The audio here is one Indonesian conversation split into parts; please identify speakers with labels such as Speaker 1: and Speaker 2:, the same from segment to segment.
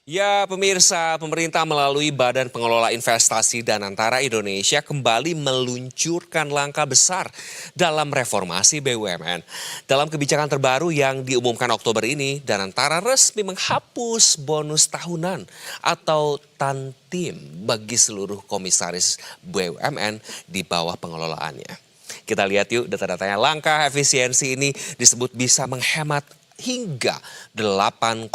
Speaker 1: Ya, pemirsa, pemerintah melalui Badan Pengelola Investasi Danantara Indonesia kembali meluncurkan langkah besar dalam reformasi BUMN. Dalam kebijakan terbaru yang diumumkan Oktober ini, Danantara resmi menghapus bonus tahunan atau tantim bagi seluruh komisaris BUMN di bawah pengelolaannya. Kita lihat yuk data-datanya. Langkah efisiensi ini disebut bisa menghemat hingga 8,2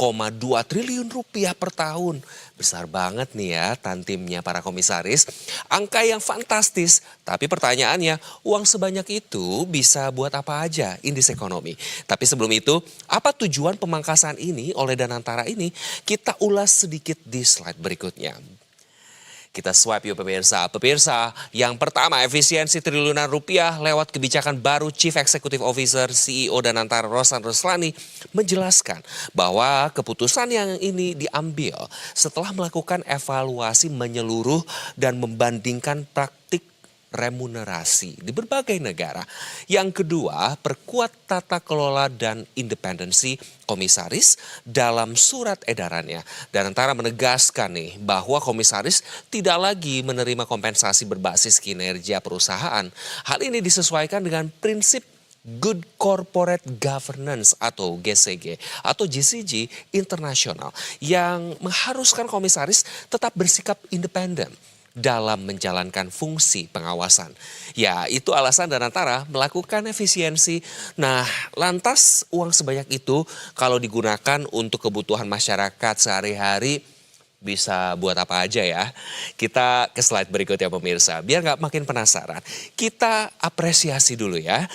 Speaker 1: triliun rupiah per tahun. Besar banget nih ya tantimnya para komisaris. Angka yang fantastis, tapi pertanyaannya uang sebanyak itu bisa buat apa aja indeks ekonomi. Tapi sebelum itu, apa tujuan pemangkasan ini oleh Danantara ini? Kita ulas sedikit di slide berikutnya. Kita swipe yuk pemirsa. Pemirsa, yang pertama efisiensi triliunan rupiah lewat kebijakan baru Chief Executive Officer CEO Danantara Roslan Roslani menjelaskan bahwa keputusan yang ini diambil setelah melakukan evaluasi menyeluruh dan membandingkan praktik remunerasi di berbagai negara. Yang kedua, perkuat tata kelola dan independensi komisaris dalam surat edarannya. Danantara menegaskan nih bahwa komisaris tidak lagi menerima kompensasi berbasis kinerja perusahaan. Hal ini disesuaikan dengan prinsip Good Corporate Governance atau GCG atau GCG internasional yang mengharuskan komisaris tetap bersikap independen dalam menjalankan fungsi pengawasan. Ya, itu alasan Danantara melakukan efisiensi. Nah, lantas uang sebanyak itu kalau digunakan untuk kebutuhan masyarakat sehari-hari bisa buat apa aja ya. Kita ke slide berikutnya pemirsa, biar nggak makin penasaran. Kita apresiasi dulu ya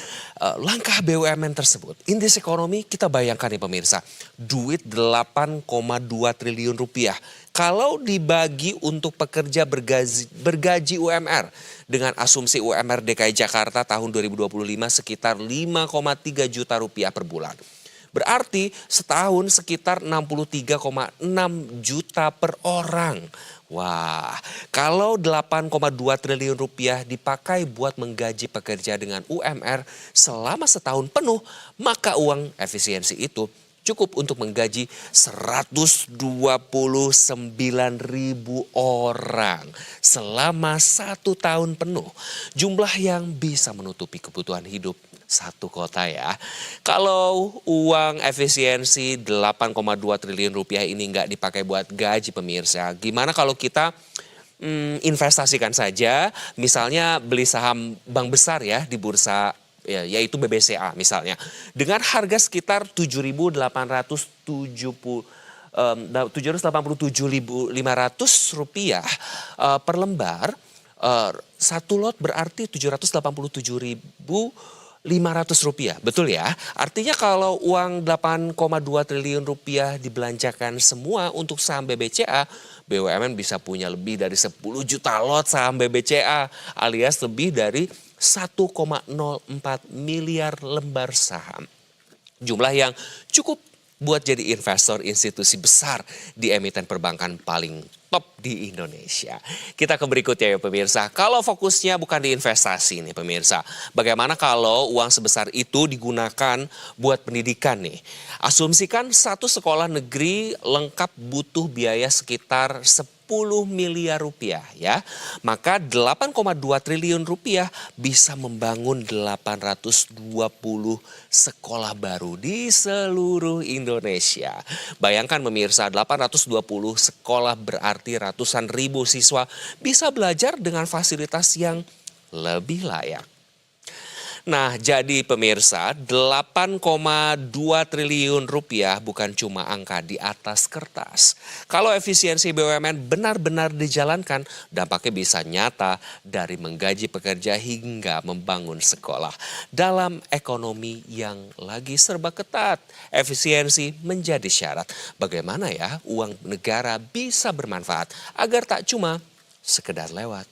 Speaker 1: langkah BUMN tersebut. Indeks ekonomi kita bayangkan nih pemirsa, duit 8,2 triliun rupiah. Kalau dibagi untuk pekerja bergaji UMR dengan asumsi UMR DKI Jakarta tahun 2025 sekitar 5,3 juta rupiah per bulan. Berarti setahun sekitar 63,6 juta per orang. Wah, kalau 8,2 triliun rupiah dipakai buat menggaji pekerja dengan UMR selama setahun penuh, maka uang efisiensi itu cukup untuk menggaji 129.000 orang selama 1 tahun penuh. Jumlah yang bisa menutupi kebutuhan hidup satu kota ya. Kalau uang efisiensi 8,2 triliun rupiah ini nggak dipakai buat gaji pemirsa, gimana kalau kita investasikan saja, misalnya beli saham bank besar ya di bursa ya, yaitu BBCA misalnya. Dengan harga sekitar 787.500 rupiah per lembar, satu lot berarti 787.500 rupiah, betul ya? Artinya kalau uang 8,2 triliun rupiah dibelanjakan semua untuk saham BBCA, BUMN bisa punya lebih dari 10 juta lot saham BBCA alias lebih dari 1,04 miliar lembar saham. Jumlah yang cukup buat jadi investor institusi besar di emiten perbankan paling top di Indonesia. Kita ke berikutnya ya pemirsa. Kalau fokusnya bukan di investasi nih pemirsa. Bagaimana kalau uang sebesar itu digunakan buat pendidikan nih? Asumsikan satu sekolah negeri lengkap butuh biaya sekitar 10 miliar rupiah ya. Maka 8,2 triliun rupiah bisa membangun 820 sekolah baru di seluruh Indonesia. Bayangkan pemirsa, 820 sekolah berarti ratusan ribu siswa bisa belajar dengan fasilitas yang lebih layak. Nah, jadi pemirsa, 8,2 triliun rupiah bukan cuma angka di atas kertas. Kalau efisiensi BUMN benar-benar dijalankan, dampaknya bisa nyata dari menggaji pekerja hingga membangun sekolah. Dalam ekonomi yang lagi serba ketat, efisiensi menjadi syarat. Bagaimana ya uang negara bisa bermanfaat agar tak cuma sekedar lewat.